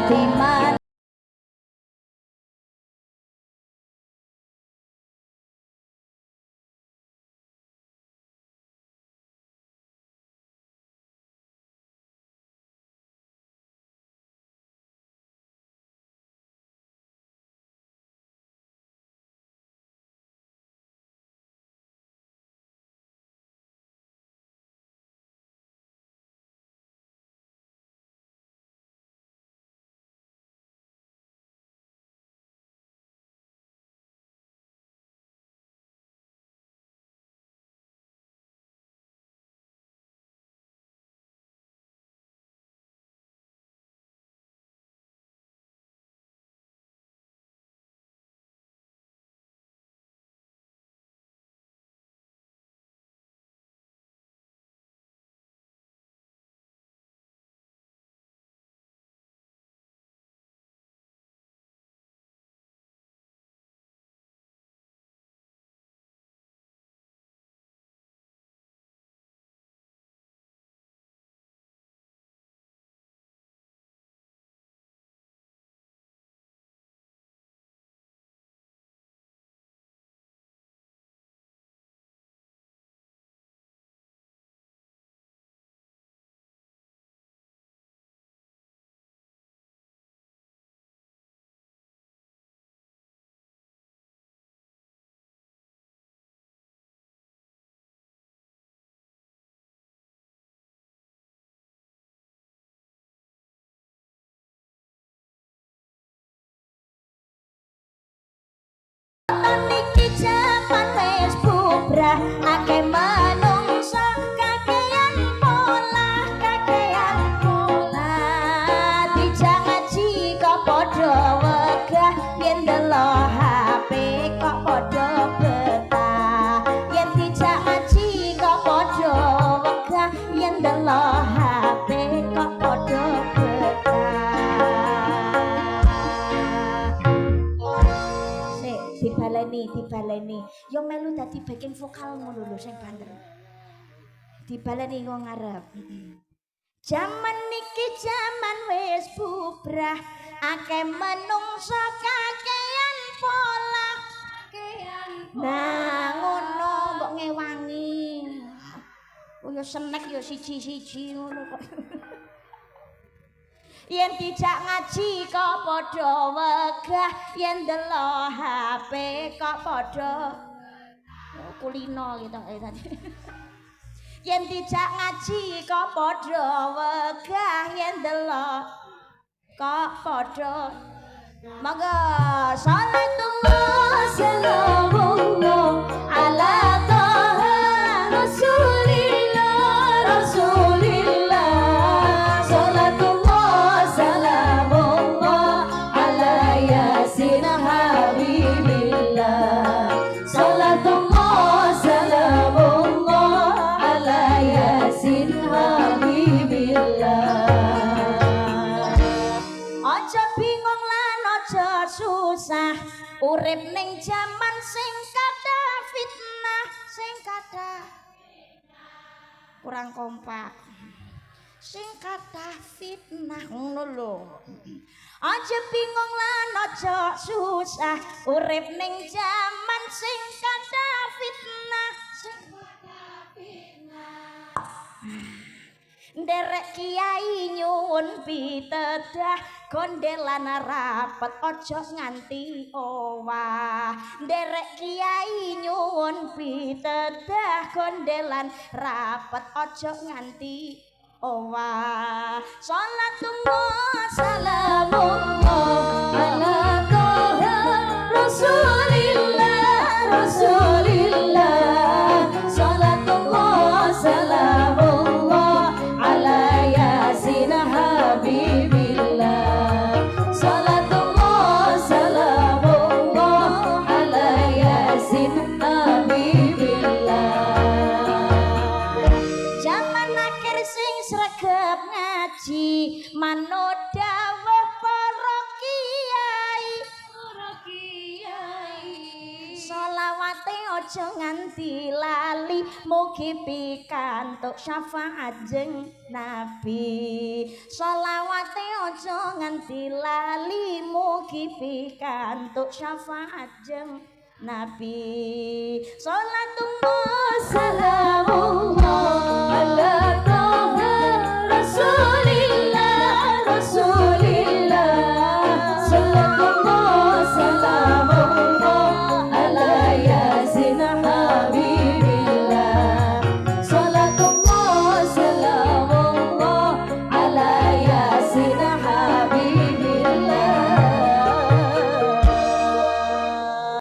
di mana niki jaman wis bubrah akeh manungsa kakean pola dijak ngaji kok padha wegah yen delok HP kok padha betah yen dijak ngaji kok padha wegah yen delok HP kok padha dibaleni yo melu dadi backing vokal ngono lho sing banter dibaleni kok ngarep jaman niki jaman wis bubrah akeh menungsa kakean pola nah ngono mbok ngewangi yo senek yo siji-siji ngono kok yen dijak ngaji kok padha wegah yen delok HP kok padha kulino gitu tadi yen dijak ngaji kok padha wegah yen delok kok padha monggo salatullah salawullah ala taha rasulillah urip ning jaman sing kada fitnah sing kada kurang kompak sing kada fitnah ngono lho aja bingung lan aja susah urip ning jaman sing kada fitnah sing kada fitnah nderek kiai nyuwun pitedah gondelan rapet ojo nganti owah nderek kiai nyuwun pitedah gondelan rapet ojo nganti owah salatullah salamullah ala toha rasulillah salatullah salamullah ala yasin habibillah salatullah salamullah ala yasin habibillah jaman akhir sing sregep ngaji manut dawuh para kiai selawate aja nganti lali lali mugi pikantuk syafaat jeng Nabi sholawate aja nganti lali mugi pikantuk syafaat jeng Nabi sholatullah